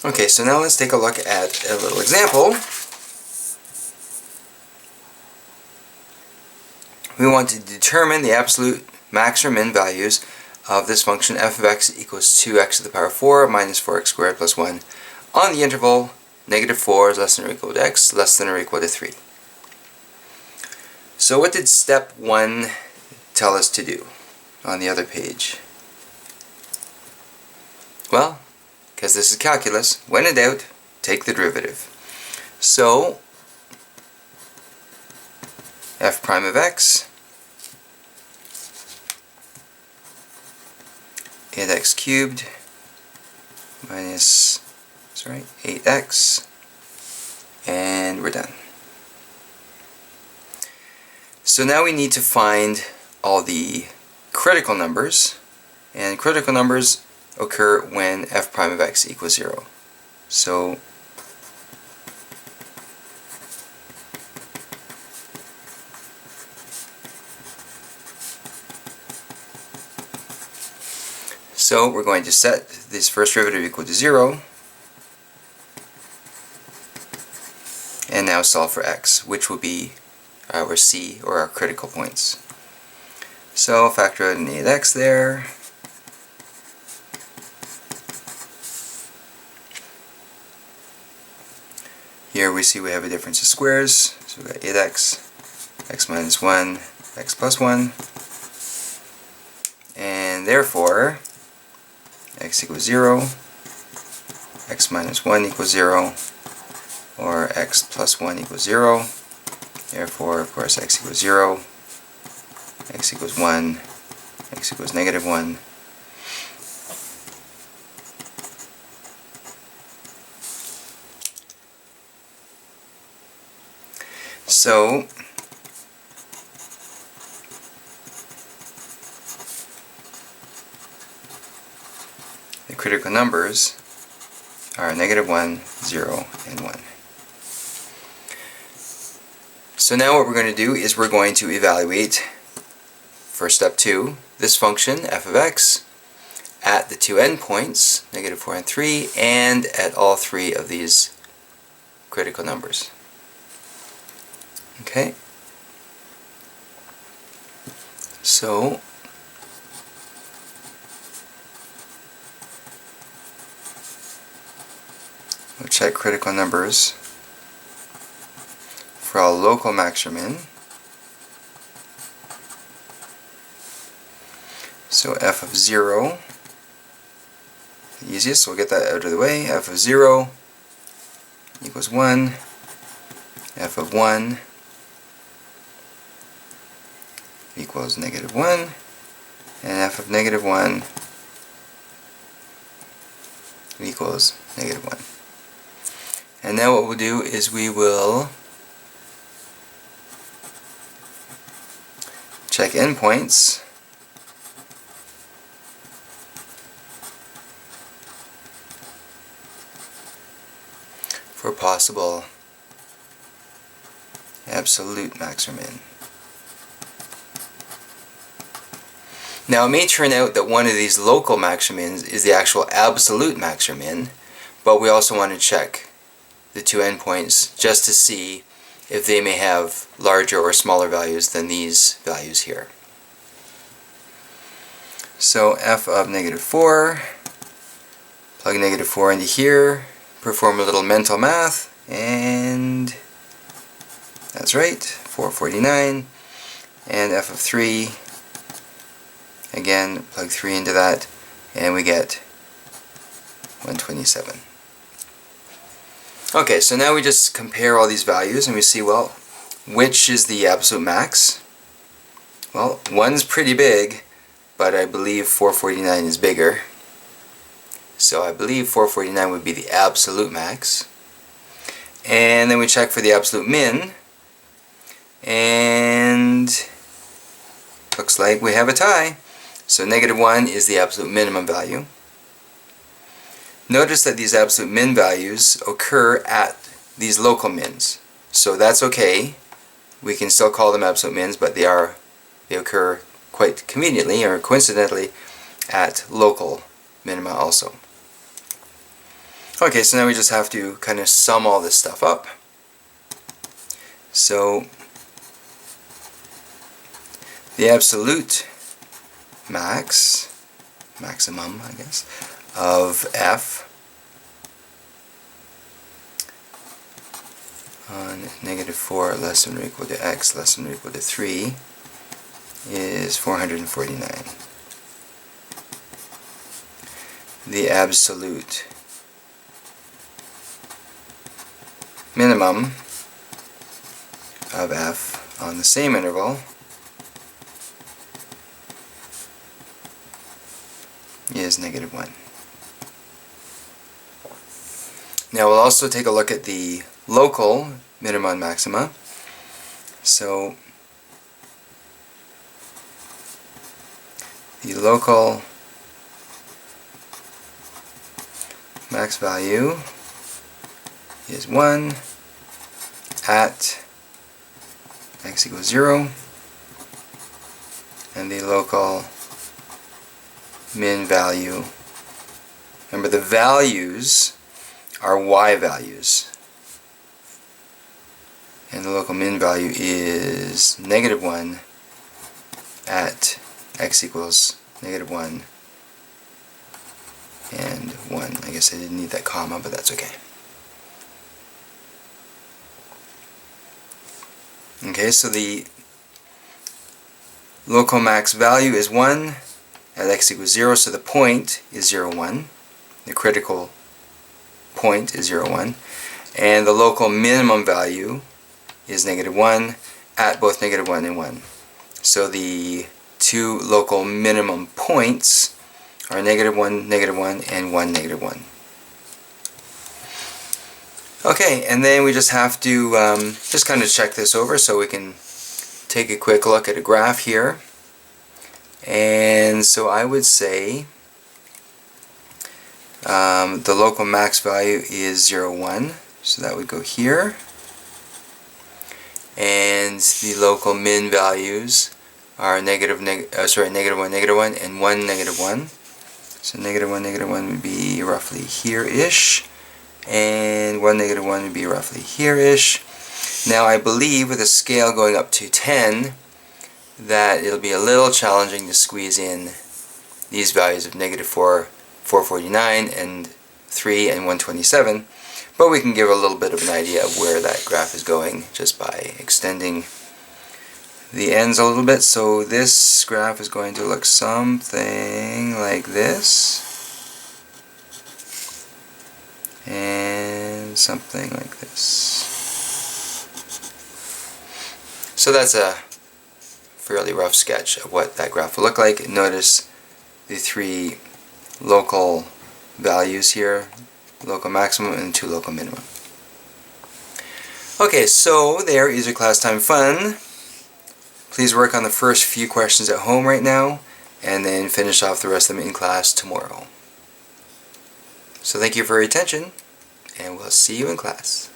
Okay, so now let's take a look at a little example. We want to determine the absolute max or min values of this function f of x equals 2x to the power 4 minus 4x squared plus 1 on the interval -4 is less than or equal to x less than or equal to 3. So what did step 1 tell us to do on the other page? Well, because this is calculus, when in doubt, take the derivative. So f prime of x is x cubed minus 8x, and we're done. So now we need to find all the critical numbers, and critical numbers occur when f prime of x equals 0. So we're going to set this first derivative equal to 0, and now solve for x, which will be our c, or our critical points. So factor out an 8x there. Here we see we have a difference of squares, so we've got 8x, x minus 1, x plus 1, and therefore x equals 0, x minus 1 equals 0, or x plus 1 equals 0. Therefore, of course, x equals 0, x equals 1, x equals -1. So the critical numbers are -1, 0, and 1. So now what we're going to do is we're going to evaluate, for step 2, this function f of x at the two endpoints, -4 and 3, and at all three of these critical numbers. Okay? So we'll check critical numbers for all local max or min. So f of 0, the easiest, so we'll get that out of the way. F of 0 equals 1, f of 1 equals -1, and f of -1 equals -1. And now what we'll do is we will check endpoints for possible absolute max or min. Now it may turn out that one of these local max or mins is the actual absolute max or min, but we also want to check the two endpoints just to see if they may have larger or smaller values than these values here. So f of -4, plug -4 into here, perform a little mental math, and that's right, 449, and f of 3, again, plug 3 into that, and we get 127. Okay, so now we just compare all these values and we see, well, which is the absolute max? Well, 1's pretty big, but I believe 449 is bigger. So I believe 449 would be the absolute max. And then we check for the absolute min, and looks like we have a tie. So -1 is the absolute minimum value. Notice that these absolute min values occur at these local mins. So that's okay. We can still call them absolute mins, but they occur quite conveniently or coincidentally at local minima also. Okay, so now we just have to kind of sum all this stuff up. So the absolute maximum, I guess, of f on -4 less than or equal to x less than or equal to 3 is 449. The absolute minimum of f on the same interval is -1. Now we'll also take a look at the local minima and maxima. So the local max value is 1 at x equals 0, and the local min value, remember the values are y values, and the local min value is -1 at x equals -1 and 1. I guess I didn't need that comma, but that's okay. Okay, so the local max value is 1 at x equals 0, so the point is 0, 1. The critical point is 0, 1. And the local minimum value is -1 at both -1 and 1. So the two local minimum points are -1, -1, and 1, -1. Okay, and then we just have to just kind of check this over so we can take a quick look at a graph here. And so I would say the local max value is 0, 1, so that would go here. And the local min values are -1, -1, and 1, -1. So -1, -1 would be roughly here-ish, and 1, -1 would be roughly here-ish. Now I believe with a scale going up to 10 that it'll be a little challenging to squeeze in these values of -4, 449, and 3, and 127, but we can give a little bit of an idea of where that graph is going just by extending the ends a little bit. So this graph is going to look something like this, and something like this. So that's a fairly rough sketch of what that graph will look like. Notice the three local values here, local maximum and two local minimum. Okay, so there is your class time fun. Please work on the first few questions at home right now, and then finish off the rest of them in class tomorrow. So thank you for your attention, and we'll see you in class.